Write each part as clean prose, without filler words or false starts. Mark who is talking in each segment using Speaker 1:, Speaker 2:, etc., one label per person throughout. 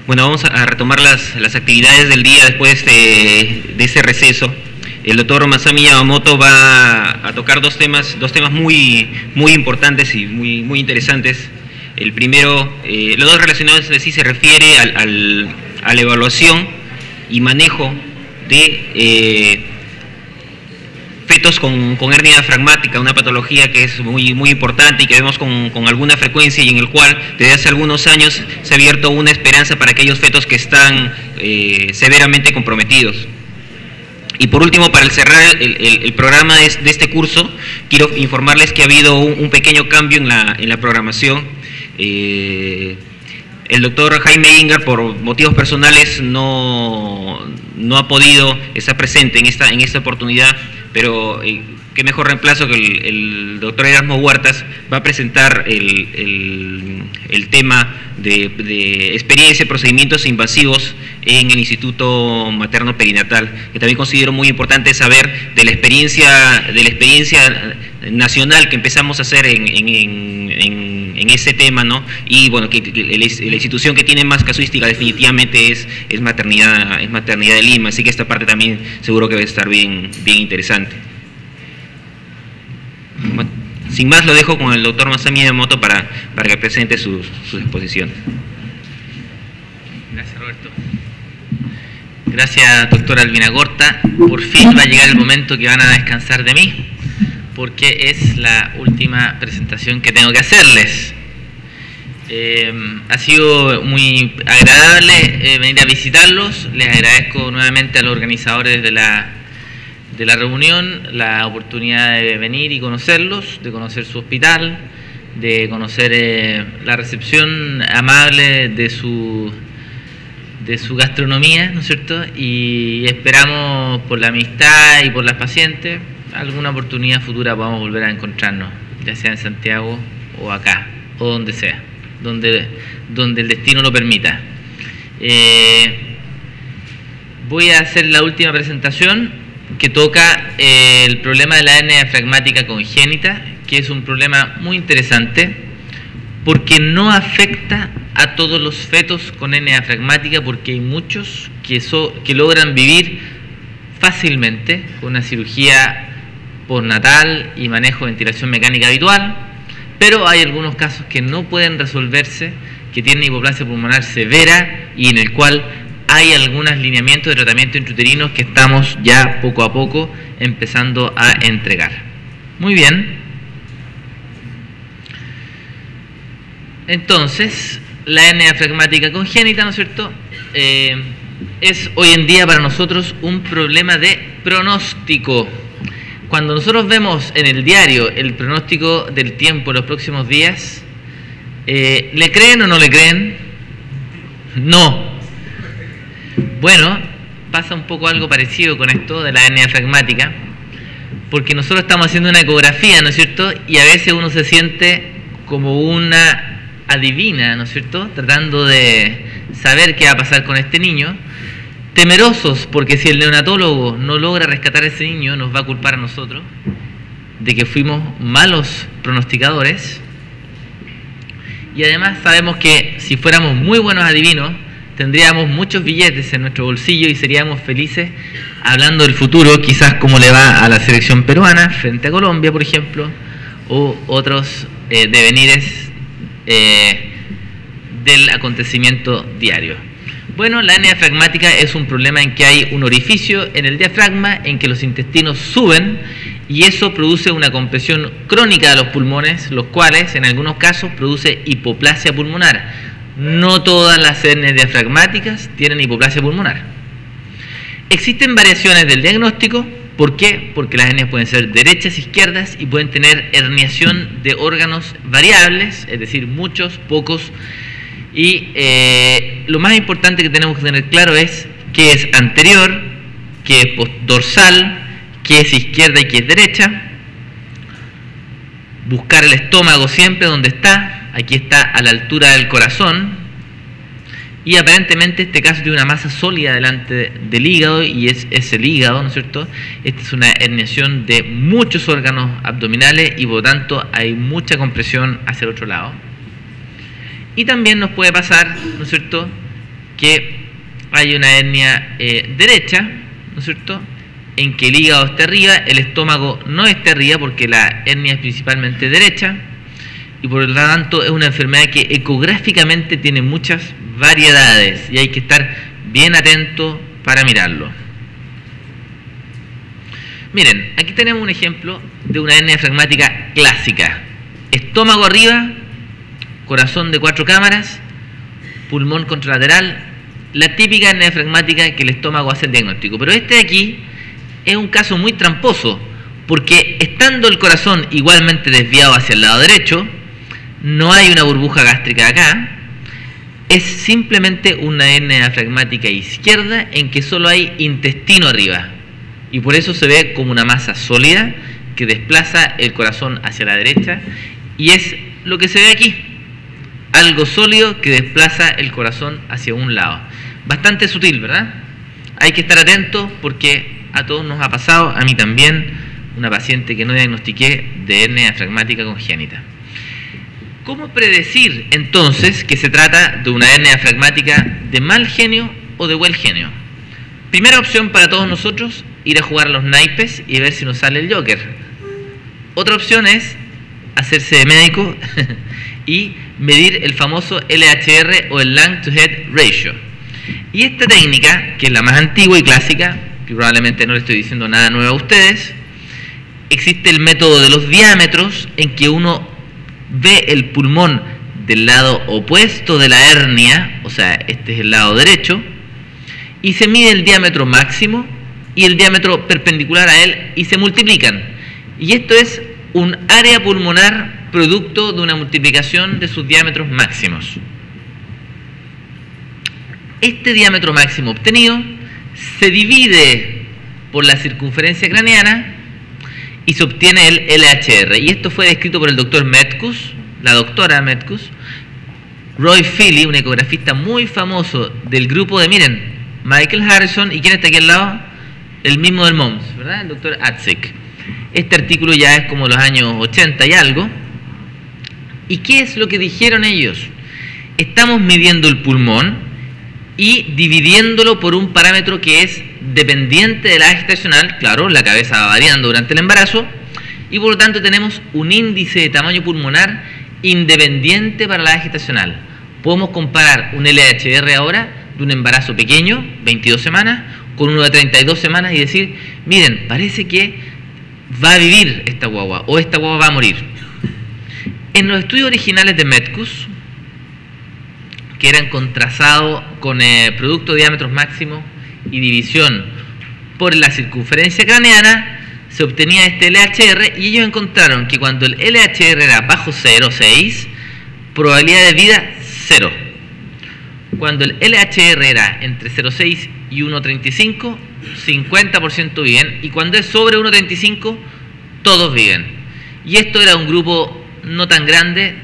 Speaker 1: Bueno, vamos a retomar las actividades del día después de ese receso. El doctor Masami Yamamoto va a tocar dos temas muy importantes y muy interesantes. El primero, los dos relacionados entre sí, se refiere a la evaluación y manejo de fetos con hernia diafragmática, una patología que es muy importante y que vemos con alguna frecuencia, y en el cual desde hace algunos años se ha abierto una esperanza para aquellos fetos que están severamente comprometidos. Y por último, para cerrar el programa de este curso, quiero informarles que ha habido un pequeño cambio en la programación. El doctor Jaime Ingar, por motivos personales, no ha podido estar presente en esta oportunidad, pero qué mejor reemplazo que el doctor Erasmo Huertas va a presentar el tema de experiencia y procedimientos invasivos en el Instituto Materno Perinatal, que también considero muy importante saber de la experiencia nacional que empezamos a hacer en ese tema, ¿no? Y bueno, que la institución que tiene más casuística definitivamente es Maternidad de Lima, así que esta parte también seguro que va a estar bien interesante. Bueno, sin más, lo dejo con el doctor Masami Yamamoto para que presente sus exposiciones.
Speaker 2: Gracias, Roberto. Gracias, doctora Albina Gorta. Por fin va a llegar el momento que van a descansar de mí, porque es la última presentación que tengo que hacerles. Ha sido muy agradable venir a visitarlos. Les agradezco nuevamente a los organizadores de la reunión la oportunidad de venir y conocerlos, de conocer su hospital, de conocer la recepción amable de su gastronomía, ¿no es cierto? Y esperamos, por la amistad y por las pacientes, alguna oportunidad futura podamos volver a encontrarnos, ya sea en Santiago o acá, o donde sea, donde el destino lo permita. Voy a hacer la última presentación, que toca el problema de la hernia diafragmática congénita, que es un problema muy interesante, porque no afecta a todos los fetos con hernia diafragmática, porque hay muchos que logran vivir fácilmente con una cirugía postnatal y manejo de ventilación mecánica habitual, pero hay algunos casos que no pueden resolverse, que tienen hipoplasia pulmonar severa y en el cual hay algunos lineamientos de tratamiento intrauterino que estamos ya poco a poco empezando a entregar. Muy bien. Entonces, la hernia diafragmática congénita, ¿no es cierto?, es hoy en día para nosotros un problema de pronóstico. Cuando nosotros vemos en el diario el pronóstico del tiempo en los próximos días, ¿le creen o no le creen? No. Bueno, pasa un poco algo parecido con esto de la hernia diafragmática, porque nosotros estamos haciendo una ecografía, ¿no es cierto?, y a veces uno se siente como una adivina, ¿no es cierto?, tratando de saber qué va a pasar con este niño, temerosos porque si el neonatólogo no logra rescatar a ese niño, nos va a culpar a nosotros de que fuimos malos pronosticadores. Y además sabemos que si fuéramos muy buenos adivinos, tendríamos muchos billetes en nuestro bolsillo y seríamos felices hablando del futuro, quizás cómo le va a la selección peruana frente a Colombia, por ejemplo, o otros devenires del acontecimiento diario. Bueno, la hernia diafragmática es un problema en que hay un orificio en el diafragma en que los intestinos suben y eso produce una compresión crónica de los pulmones, los cuales en algunos casos produce hipoplasia pulmonar. No todas las hernias diafragmáticas tienen hipoplasia pulmonar. Existen variaciones del diagnóstico. ¿Por qué? Porque las hernias pueden ser derechas, izquierdas y pueden tener herniación de órganos variables, es decir, muchos, pocos. Y lo más importante que tenemos que tener claro es qué es anterior, qué es dorsal, qué es izquierda y qué es derecha. Buscar el estómago siempre donde está. Aquí está a la altura del corazón y aparentemente este caso tiene una masa sólida delante del hígado y es el hígado, ¿no es cierto? Esta es una herniación de muchos órganos abdominales y por lo tanto hay mucha compresión hacia el otro lado. Y también nos puede pasar, ¿no es cierto?, que hay una hernia derecha, ¿no es cierto?, en que el hígado está arriba, el estómago no está arriba porque la hernia es principalmente derecha, y por lo tanto es una enfermedad que ecográficamente tiene muchas variedades y hay que estar bien atento para mirarlo. Miren, aquí tenemos un ejemplo de una hernia diafragmática clásica. Estómago arriba, corazón de 4 cámaras, pulmón contralateral, la típica hernia diafragmática que el estómago hace el diagnóstico. Pero este de aquí es un caso muy tramposo, porque estando el corazón igualmente desviado hacia el lado derecho, no hay una burbuja gástrica acá, es simplemente una hernia diafragmática izquierda en que solo hay intestino arriba, y por eso se ve como una masa sólida que desplaza el corazón hacia la derecha, y es lo que se ve aquí, algo sólido que desplaza el corazón hacia un lado. Bastante sutil, ¿verdad? Hay que estar atento porque a todos nos ha pasado, a mí también, una paciente que no diagnostiqué de hernia diafragmática congénita. ¿Cómo predecir entonces que se trata de una hernia diafragmática de mal genio o de buen genio? Primera opción para todos nosotros, ir a jugar a los naipes y ver si nos sale el Joker. Otra opción es hacerse de médico y medir el famoso LHR o el Lung to Head Ratio. Y esta técnica, que es la más antigua y clásica, que probablemente no le estoy diciendo nada nuevo a ustedes, existe el método de los diámetros en que uno ve el pulmón del lado opuesto de la hernia, o sea, este es el lado derecho, y se mide el diámetro máximo y el diámetro perpendicular a él y se multiplican. Y esto es un área pulmonar producto de una multiplicación de sus diámetros máximos. Este diámetro máximo obtenido se divide por la circunferencia craneana y se obtiene el LHR. Y esto fue descrito por el doctor Metkus, la doctora Metkus, Roy Feely, un ecografista muy famoso del grupo de, miren, Michael Harrison, y ¿quién está aquí al lado? El mismo del MOMS, ¿verdad? El doctor Atzek. Este artículo ya es como los años 80 y algo. ¿Y qué es lo que dijeron ellos? Estamos midiendo el pulmón y dividiéndolo por un parámetro que es dependiente de la edad gestacional. Claro, la cabeza va variando durante el embarazo y por lo tanto tenemos un índice de tamaño pulmonar independiente para la edad gestacional. Podemos comparar un LHR ahora de un embarazo pequeño, 22 semanas, con uno de 32 semanas y decir, miren, parece que va a vivir esta guagua o esta guagua va a morir. En los estudios originales de Metkus, que eran con trazado con producto de diámetros máximos y división por la circunferencia craneana, se obtenía este LHR y ellos encontraron que cuando el LHR era bajo 0,6, probabilidad de vida 0. Cuando el LHR era entre 0,6 y 1,35, 50% viven, y cuando es sobre 1,35, todos viven. Y esto era un grupo no tan grande,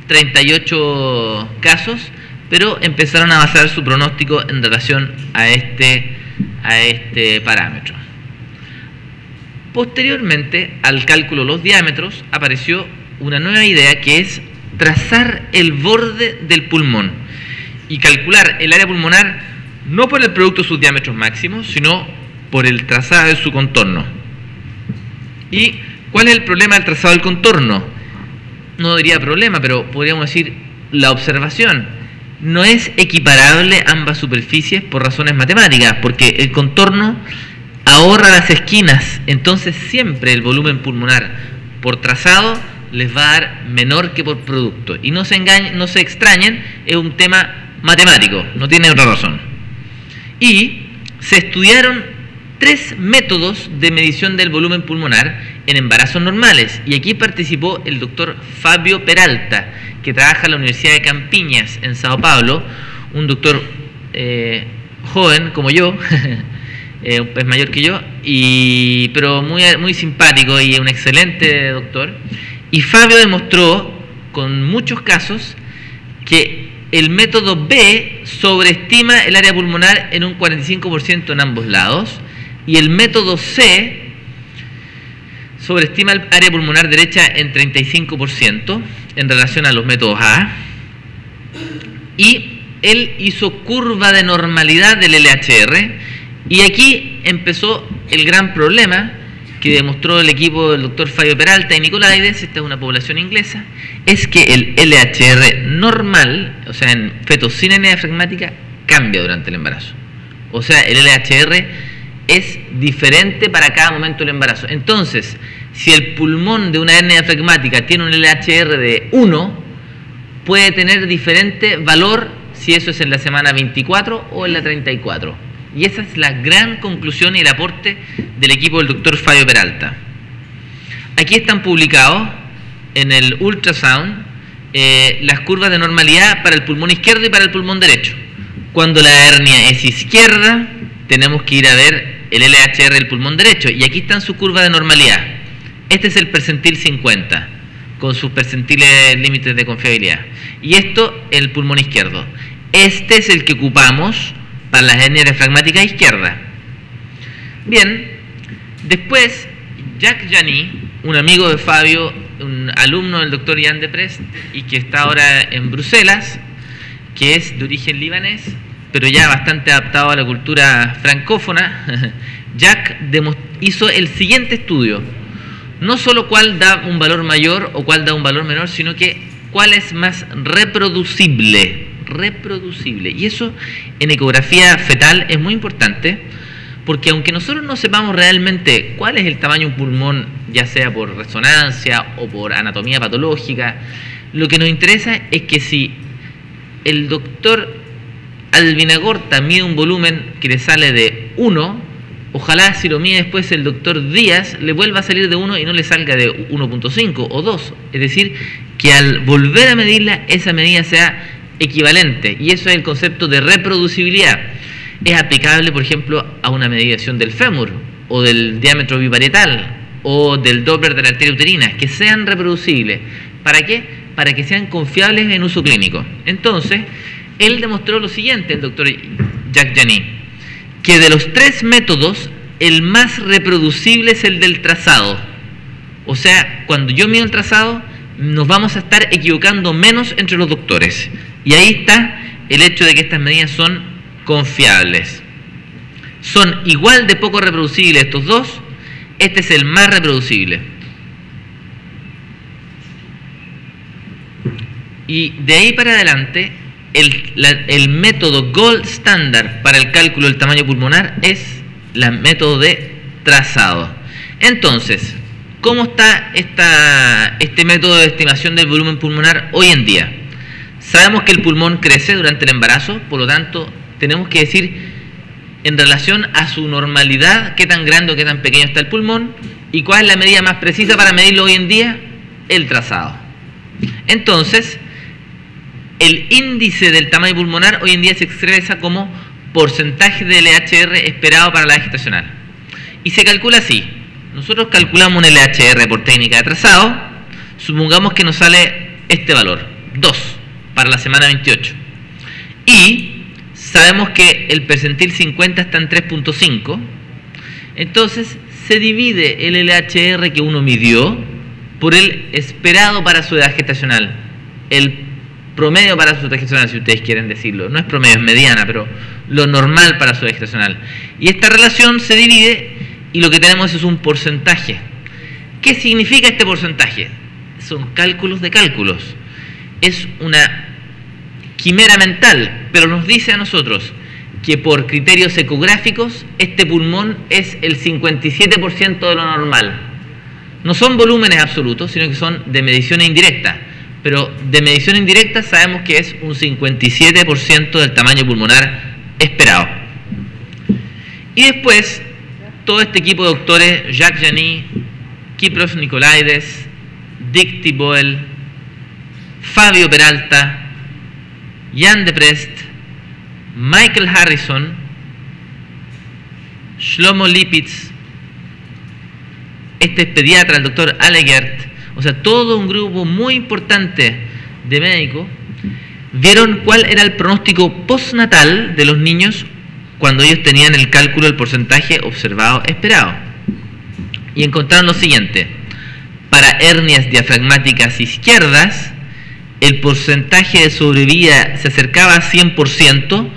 Speaker 2: 38 casos, pero empezaron a basar su pronóstico en relación a este parámetro. Posteriormente al cálculo de los diámetros apareció una nueva idea que es trazar el borde del pulmón y calcular el área pulmonar no por el producto de sus diámetros máximos, sino por el trazado de su contorno. ¿Y cuál es el problema del trazado del contorno? No diría problema, pero podríamos decir la observación. No es equiparable ambas superficies por razones matemáticas, porque el contorno ahorra las esquinas, entonces siempre el volumen pulmonar por trazado les va a dar menor que por producto. Y no se engañen, no se extrañen, es un tema matemático, no tiene otra razón. Y se estudiaron 3 métodos de medición del volumen pulmonar en embarazos normales, y aquí participó el doctor Fabio Peralta, que trabaja en la Universidad de Campiñas en Sao Paulo, un doctor joven como yo, es mayor que yo, pero muy simpático y un excelente doctor. Y Fabio demostró con muchos casos que el método B sobreestima el área pulmonar en un 45% en ambos lados, y el método C sobreestima el área pulmonar derecha en 35% en relación a los métodos A, y él hizo curva de normalidad del LHR, y aquí empezó el gran problema que demostró el equipo del doctor Fabio Peralta y Nicolaides. Esta es una población inglesa, es que el LHR normal, o sea, en fetos sin hernia diafragmática, cambia durante el embarazo. O sea, el LHR es diferente para cada momento del embarazo. Entonces, si el pulmón de una hernia diafragmática tiene un LHR de 1, puede tener diferente valor si eso es en la semana 24 o en la 34. Y esa es la gran conclusión y el aporte del equipo del doctor Fabio Peralta. Aquí están publicados en el ultrasound las curvas de normalidad para el pulmón izquierdo y para el pulmón derecho. Cuando la hernia es izquierda, tenemos que ir a ver el LHR del pulmón derecho, y aquí están sus curvas de normalidad. Este es el percentil 50, con sus percentiles límites de confiabilidad. Y esto, el pulmón izquierdo. Este es el que ocupamos para las hernias diafragmáticas izquierdas. Bien, después, Jacques Jany, un amigo de Fabio, un alumno del doctor Jan de Prest, y que está ahora en Bruselas, que es de origen libanés, pero ya bastante adaptado a la cultura francófona, Jacques hizo el siguiente estudio. No solo cuál da un valor mayor o cuál da un valor menor, sino que cuál es más reproducible. Y eso en ecografía fetal es muy importante, porque aunque nosotros no sepamos realmente cuál es el tamaño de un pulmón, ya sea por resonancia o por anatomía patológica, lo que nos interesa es que si el doctor Albinagorta mide un volumen que le sale de 1, ojalá si lo mide después el doctor Díaz le vuelva a salir de 1 y no le salga de 1.5 o 2. Es decir, que al volver a medirla, esa medida sea equivalente. Y eso es el concepto de reproducibilidad. Es aplicable, por ejemplo, a una medición del fémur, o del diámetro biparietal, o del Doppler de la arteria uterina, que sean reproducibles. ¿Para qué? Para que sean confiables en uso clínico. Entonces, él demostró lo siguiente, el doctor Jacques Jany, que de los 3 métodos, el más reproducible es el del trazado. O sea, cuando yo mido el trazado, nos vamos a estar equivocando menos entre los doctores. Y ahí está el hecho de que estas medidas son confiables. Son igual de poco reproducibles estos dos. Este es el más reproducible. Y de ahí para adelante, el método gold standard para el cálculo del tamaño pulmonar es el método de trazado. Entonces, ¿cómo está este método de estimación del volumen pulmonar hoy en día? Sabemos que el pulmón crece durante el embarazo, por lo tanto, tenemos que decir en relación a su normalidad qué tan grande o qué tan pequeño está el pulmón, y cuál es la medida más precisa para medirlo hoy en día, el trazado. Entonces, el índice del tamaño pulmonar hoy en día se expresa como porcentaje de LHR esperado para la gestacional. Y se calcula así. Nosotros calculamos un LHR por técnica de trazado. Supongamos que nos sale este valor, 2, para la semana 28. Y sabemos que el percentil 50 está en 3.5. Entonces, se divide el LHR que uno midió por el esperado para su edad gestacional. El promedio para su edad gestacional, si ustedes quieren decirlo. No es promedio, es mediana, pero lo normal para su edad gestacional. Y esta relación se divide y lo que tenemos es un porcentaje. ¿Qué significa este porcentaje? Son cálculos de cálculos. Es una quimera mental, pero nos dice a nosotros que por criterios ecográficos este pulmón es el 57% de lo normal. No son volúmenes absolutos, sino que son de medición indirecta. Pero de medición indirecta sabemos que es un 57% del tamaño pulmonar esperado. Y después, todo este equipo de doctores, Jacques Jany, Kipros Nicolaides, Dick Thibault, Fabio Peralta, Jan de Prest, Michael Harrison, Shlomo Lipitz, este pediatra, el doctor Allegert, o sea, todo un grupo muy importante de médicos, vieron cuál era el pronóstico postnatal de los niños cuando ellos tenían el cálculo del porcentaje observado esperado. Y encontraron lo siguiente: para hernias diafragmáticas izquierdas, el porcentaje de sobrevida se acercaba a 100%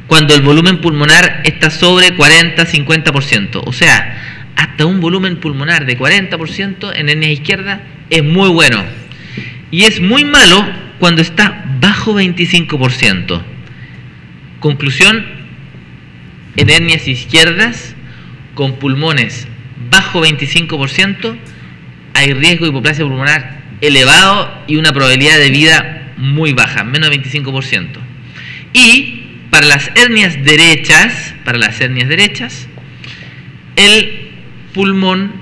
Speaker 2: cuando el volumen pulmonar está sobre 40-50%. O sea, hasta un volumen pulmonar de 40% en hernia izquierda es muy bueno. Y es muy malo cuando está bajo 25%. Conclusión, en hernias izquierdas con pulmones bajo 25% hay riesgo de hipoplasia pulmonar elevado y una probabilidad de vida muy baja, menos de 25%. Y para las hernias derechas, el pulmón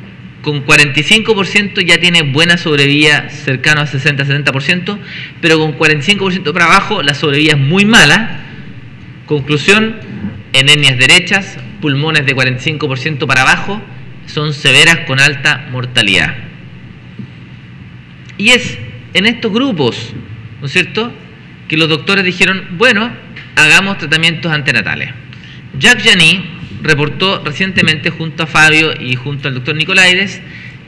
Speaker 2: con 45% ya tiene buena sobrevida, cercano a 60-70%, pero con 45% para abajo la sobrevida es muy mala. Conclusión, en hernias derechas, pulmones de 45% para abajo son severas con alta mortalidad. Y es en estos grupos, ¿no es cierto?, que los doctores dijeron, bueno, hagamos tratamientos antenatales. Jacques Janis reportó recientemente junto a Fabio y junto al doctor Nicolaides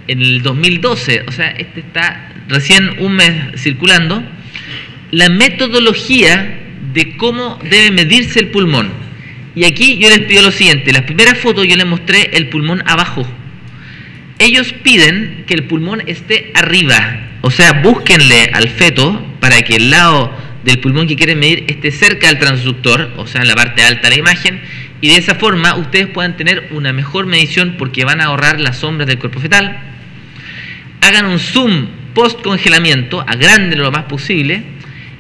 Speaker 2: en el 2012, o sea, este está recién un mes circulando, la metodología de cómo debe medirse el pulmón. Y aquí yo les pido lo siguiente, las primeras fotos yo les mostré el pulmón abajo. Ellos piden que el pulmón esté arriba, o sea, búsquenle al feto para que el lado del pulmón que quieren medir esté cerca del transductor, o sea, en la parte alta de la imagen, y de esa forma ustedes puedan tener una mejor medición porque van a ahorrar las sombras del cuerpo fetal. Hagan un zoom post congelamiento, agranden lo más posible.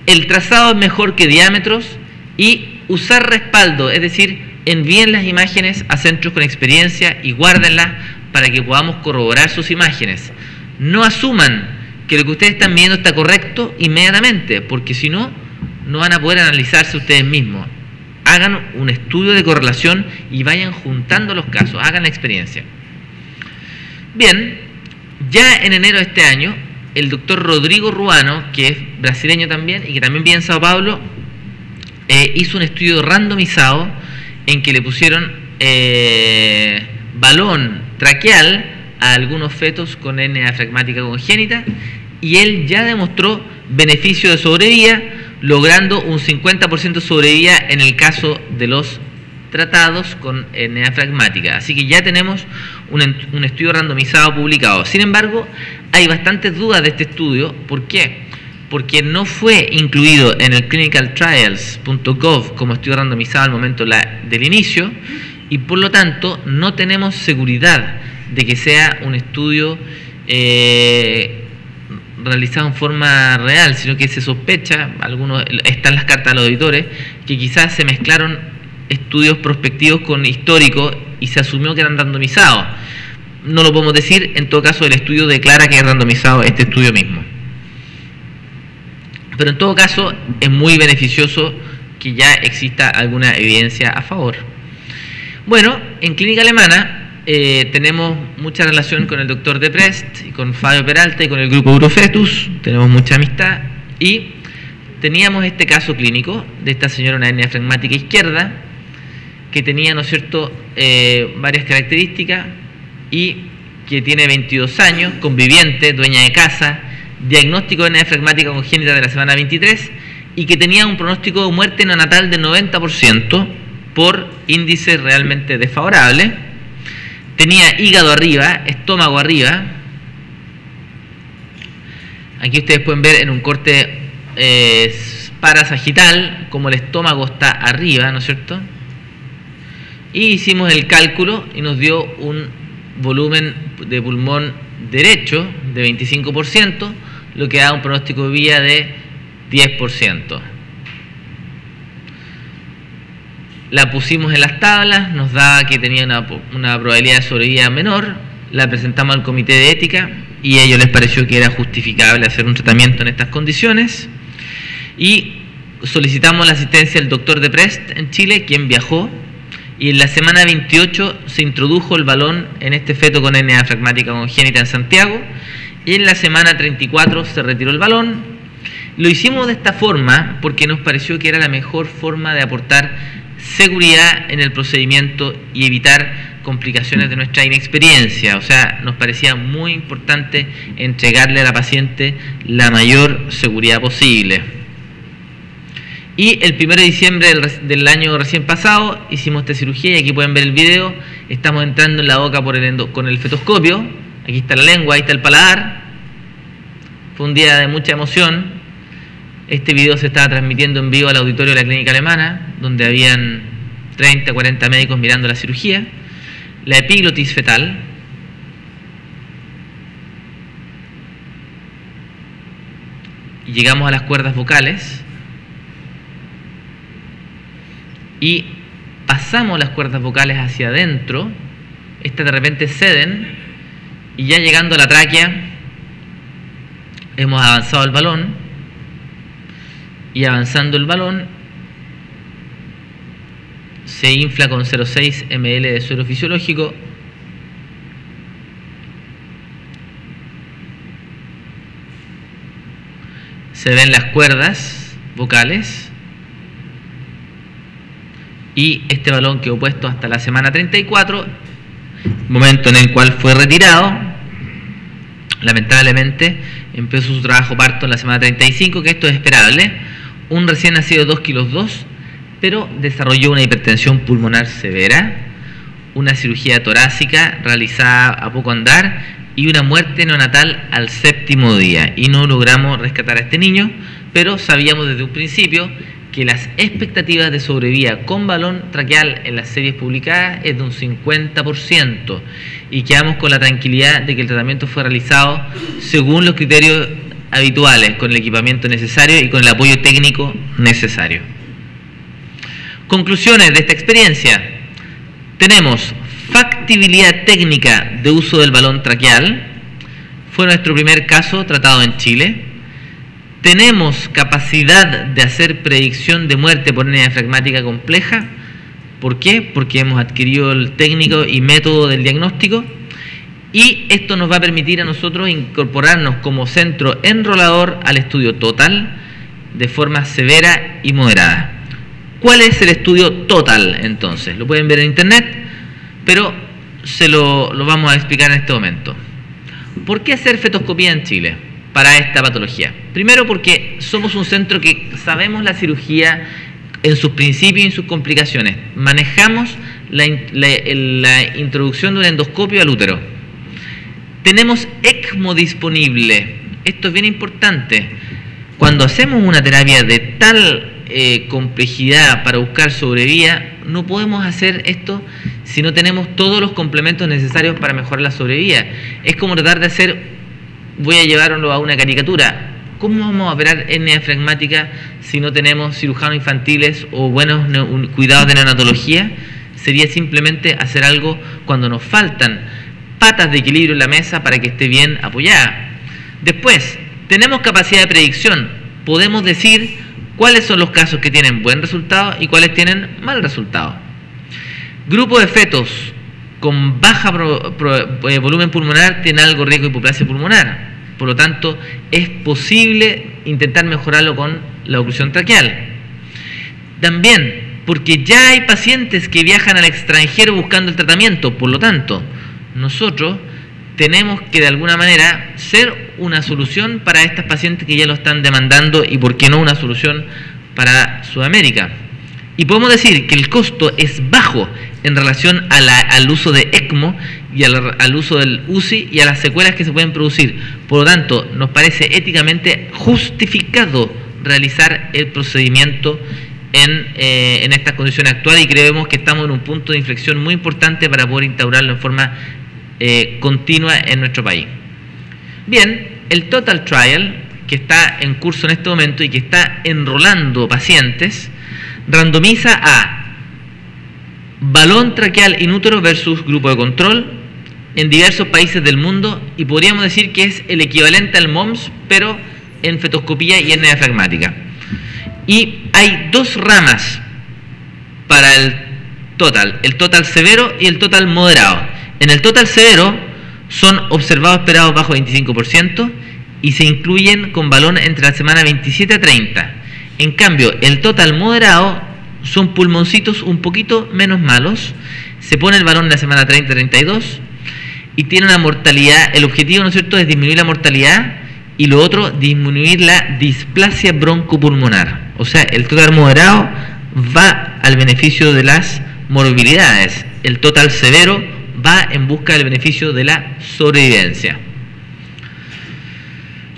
Speaker 2: El trazado es mejor que diámetros y usar respaldo, es decir, envíen las imágenes a centros con experiencia y guárdenlas para que podamos corroborar sus imágenes. No asuman que lo que ustedes están viendo está correcto inmediatamente, porque si no, no van a poder analizarse ustedes mismos. Hagan un estudio de correlación y vayan juntando los casos, hagan la experiencia. Bien, ya en enero de este año, el doctor Rodrigo Ruano, que es brasileño también y que también vive en Sao Paulo, hizo un estudio randomizado en que le pusieron balón traqueal a algunos fetos con hernia diafragmática congénita y él ya demostró beneficio de sobrevida, logrando un 50% de sobrevida en el caso de los tratados con hernia diafragmática. Así que ya tenemos un estudio randomizado publicado. Sin embargo, hay bastantes dudas de este estudio. ¿Por qué? Porque no fue incluido en el clinicaltrials.gov como estudio randomizado al momento del inicio y por lo tanto no tenemos seguridad de que sea un estudio realizado en forma real, sino que se sospecha, están las cartas de los auditores, que quizás se mezclaron estudios prospectivos con históricos y se asumió que eran randomizados. No lo podemos decir, en todo caso el estudio declara que es randomizado este estudio mismo. Pero en todo caso es muy beneficioso que ya exista alguna evidencia a favor. Bueno, en clínica alemana tenemos mucha relación con el doctor Deprest, y con Fabio Peralta y con el grupo Urofetus, tenemos mucha amistad y teníamos este caso clínico de esta señora, una hernia diafragmática izquierda, que tenía, ¿no es cierto?, varias características y que tiene 22 años, conviviente, dueña de casa, diagnóstico de hernia diafragmática congénita de la semana 23 y que tenía un pronóstico de muerte neonatal del 90% por índice realmente desfavorable. Tenía hígado arriba, estómago arriba. Aquí ustedes pueden ver en un corte parasagital como el estómago está arriba, ¿no es cierto? Y hicimos el cálculo y nos dio un volumen de pulmón derecho de 25%, lo que da un pronóstico de vida de 10%. La pusimos en las tablas, nos daba que tenía una probabilidad de sobrevida menor, la presentamos al comité de ética y a ellos les pareció que era justificable hacer un tratamiento en estas condiciones y solicitamos la asistencia del doctor Deprest en Chile, quien viajó, y en la semana 28 se introdujo el balón en este feto con hernia diafragmática congénita en Santiago y en la semana 34 se retiró el balón. Lo hicimos de esta forma porque nos pareció que era la mejor forma de aportar seguridad en el procedimiento y evitar complicaciones de nuestra inexperiencia. O sea, nos parecía muy importante entregarle a la paciente la mayor seguridad posible. Y el 1 de diciembre del año recién pasado hicimos esta cirugía, y aquí pueden ver el video. Estamos entrando en la boca con el fetoscopio. Aquí está la lengua, ahí está el paladar. Fue un día de mucha emoción. Este video se estaba transmitiendo en vivo al auditorio de la clínica alemana, donde habían 30, 40 médicos mirando la cirugía. La epiglotis fetal. Y llegamos a las cuerdas vocales. Y pasamos las cuerdas vocales hacia adentro. Estas de repente ceden. Y ya llegando a la tráquea, hemos avanzado el balón. Y avanzando el balón, se infla con 0,6 ml de suero fisiológico. Se ven las cuerdas vocales. Y este balón quedó puesto hasta la semana 34, momento en el cual fue retirado. Lamentablemente empezó su trabajo parto en la semana 35, que esto es esperable. Un recién nacido de 2,2 kilos, pero desarrolló una hipertensión pulmonar severa, una cirugía torácica realizada a poco andar y una muerte neonatal al 7º día. Y no logramos rescatar a este niño, pero sabíamos desde un principio que las expectativas de sobrevida con balón traqueal en las series publicadas es de un 50%, y quedamos con la tranquilidad de que el tratamiento fue realizado según los criterios habituales, con el equipamiento necesario y con el apoyo técnico necesario. Conclusiones de esta experiencia. Tenemos factibilidad técnica de uso del balón traqueal. Fue nuestro primer caso tratado en Chile. Tenemos capacidad de hacer predicción de muerte por hernia diafragmática compleja. ¿Por qué? Porque hemos adquirido el técnico y método del diagnóstico. Y esto nos va a permitir a nosotros incorporarnos como centro enrolador al estudio TOTAL de forma severa y moderada. ¿Cuál es el estudio TOTAL entonces? Lo pueden ver en internet, pero se lo vamos a explicar en este momento. ¿Por qué hacer fetoscopía en Chile para esta patología? Primero, porque somos un centro que sabemos la cirugía en sus principios y en sus complicaciones. Manejamos la introducción de un endoscopio al útero. Tenemos ECMO disponible. Esto es bien importante. Cuando hacemos una terapia de tal complejidad para buscar sobrevida, no podemos hacer esto si no tenemos todos los complementos necesarios para mejorar la sobrevida. Es como tratar de hacer, voy a llevarlo a una caricatura, ¿cómo vamos a operar hernia diafragmática si no tenemos cirujanos infantiles o buenos cuidados de neonatología? Sería simplemente hacer algo cuando nos faltan patas de equilibrio en la mesa para que esté bien apoyada. Después, tenemos capacidad de predicción. Podemos decir cuáles son los casos que tienen buen resultado y cuáles tienen mal resultado. Grupo de fetos con baja volumen pulmonar tiene algo riesgo de hipoplasia pulmonar. Por lo tanto, es posible intentar mejorarlo con la oclusión traqueal. También, porque ya hay pacientes que viajan al extranjero buscando el tratamiento. Por lo tanto, nosotros tenemos que de alguna manera ser una solución para estas pacientes que ya lo están demandando, y por qué no una solución para Sudamérica. Y podemos decir que el costo es bajo en relación al uso de ECMO y al uso del UCI y a las secuelas que se pueden producir. Por lo tanto, nos parece éticamente justificado realizar el procedimiento en estas condiciones actuales, y creemos que estamos en un punto de inflexión muy importante para poder instaurarlo en forma continua en nuestro país. Bien, el Total Trial, que está en curso en este momento y que está enrolando pacientes, randomiza a balón traqueal in útero versus grupo de control en diversos países del mundo, y podríamos decir que es el equivalente al MOMS, pero en fetoscopía y hernia diafragmática. Y hay dos ramas para el total severo y el total moderado. En el total severo son observados esperados bajo 25% y se incluyen con balón entre la semana 27 a 30. En cambio, el total moderado son pulmoncitos un poquito menos malos, se pone el balón en la semana 30-32 y tiene una mortalidad, el objetivo, ¿no es cierto?, es disminuir la mortalidad y lo otro, disminuir la displasia broncopulmonar. O sea, el total moderado va al beneficio de las morbilidades, el total severo va en busca del beneficio de la sobrevivencia.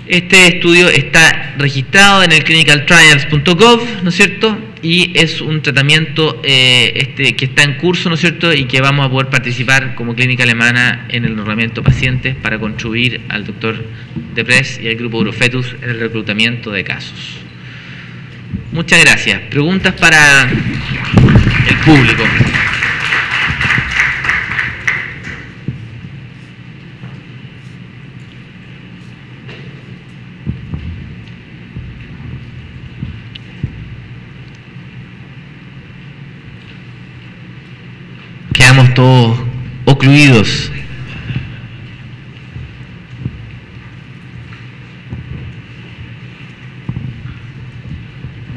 Speaker 2: Este estudio está registrado en el clinicaltrials.gov, ¿no es cierto? Y es un tratamiento que está en curso, ¿no es cierto? Y que vamos a poder participar como clínica alemana en el enrolamiento de pacientes para contribuir al doctor Deprez y al grupo Urofetus en el reclutamiento de casos. Muchas gracias. Preguntas para el público. Quedamos todos ocluidos.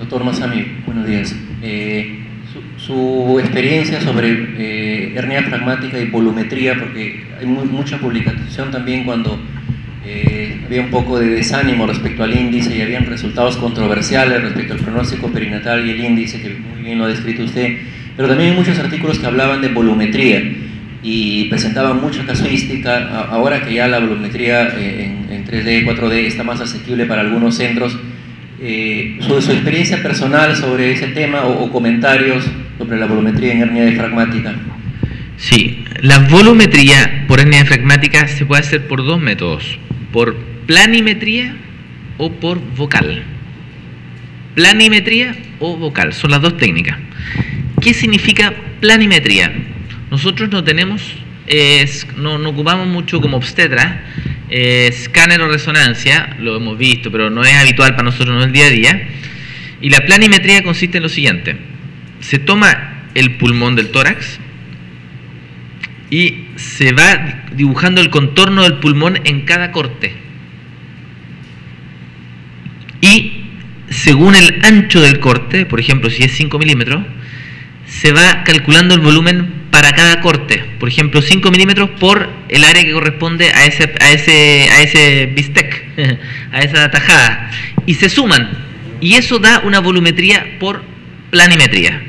Speaker 3: Doctor Masami, buenos días. Su experiencia sobre hernia pragmática y volumetría, porque hay mucha publicación también cuando había un poco de desánimo respecto al índice y habían resultados controversiales respecto al pronóstico perinatal y el índice, que muy bien lo ha descrito usted, pero también hay muchos artículos que hablaban de volumetría y presentaban mucha casuística. Ahora que ya la volumetría en 3D, 4D está más asequible para algunos centros, sobre su experiencia personal sobre ese tema o comentarios sobre la volumetría en hernia diafragmática.
Speaker 2: Sí, la volumetría por hernia diafragmática se puede hacer por dos métodos, por planimetría o por vocal. Planimetría o vocal, son las dos técnicas. ¿Qué significa planimetría? Nosotros no tenemos, no ocupamos mucho como obstetra, escáner o resonancia, lo hemos visto, pero no es habitual para nosotros en el día a día. Y la planimetría consiste en lo siguiente: se toma el pulmón del tórax y se va dibujando el contorno del pulmón en cada corte. Y según el ancho del corte, por ejemplo, si es 5 milímetros, se va calculando el volumen para cada corte. Por ejemplo, 5 milímetros por el área que corresponde a ese bistec, a esa tajada. Y se suman. Y eso da una volumetría por planimetría.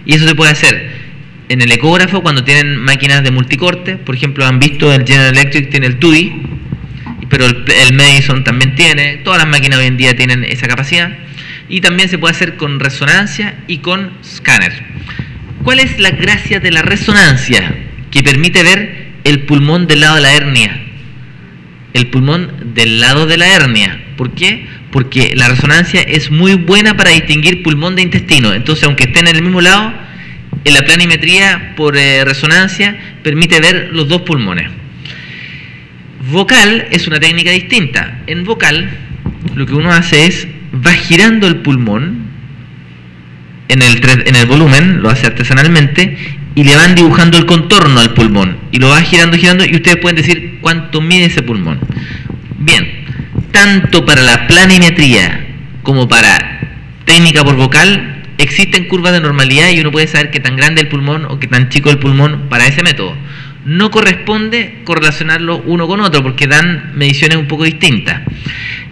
Speaker 2: Y eso se puede hacer en el ecógrafo cuando tienen máquinas de multicorte. Por ejemplo, han visto el General Electric tiene el TUI, pero el Madison también tiene. Todas las máquinas hoy en día tienen esa capacidad. Y también se puede hacer con resonancia y con escáner. ¿Cuál es la gracia de la resonancia? Que permite ver el pulmón del lado de la hernia. El pulmón del lado de la hernia. ¿Por qué? Porque la resonancia es muy buena para distinguir pulmón de intestino. Entonces, aunque estén en el mismo lado, en la planimetría por resonancia permite ver los dos pulmones. Vocal es una técnica distinta. En vocal, lo que uno hace es, va girando el pulmón en el volumen, lo hace artesanalmente, y le van dibujando el contorno al pulmón, y lo va girando, y ustedes pueden decir cuánto mide ese pulmón. Bien, tanto para la planimetría como para técnica por vocal, existen curvas de normalidad y uno puede saber qué tan grande el pulmón o qué tan chico el pulmón para ese método. No corresponde correlacionarlo uno con otro porque dan mediciones un poco distintas.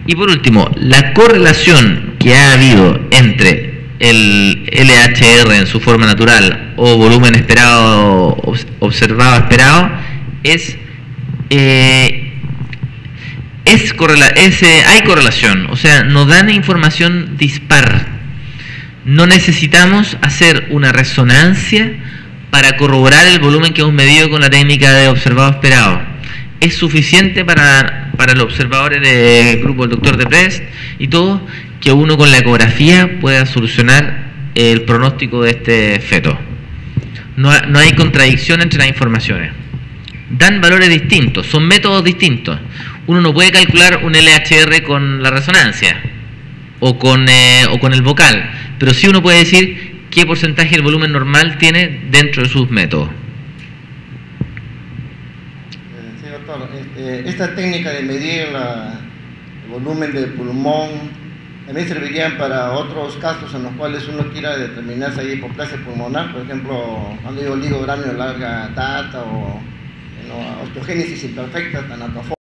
Speaker 2: Y por último, la correlación que ha habido entre el LHR en su forma natural o volumen esperado, observado esperado, hay correlación, o sea, nos dan información dispar. No necesitamos hacer una resonancia para corroborar el volumen que hemos medido con la técnica de observado esperado. Es suficiente para los observadores del grupo del doctor Deprez y todo, que uno con la ecografía pueda solucionar el pronóstico de este feto. No hay contradicción entre las informaciones. Dan valores distintos, son métodos distintos. Uno no puede calcular un LHR con la resonancia o con el vocal, pero sí uno puede decir qué porcentaje del volumen normal tiene dentro de sus métodos.
Speaker 4: Sí, doctor, esta técnica de medir el volumen del pulmón También servirían para otros casos en los cuales uno quiera determinar si hay hipoplasia pulmonar, por ejemplo, cuando yo digo uranio larga data o osteogénesis imperfecta, tanatofobia.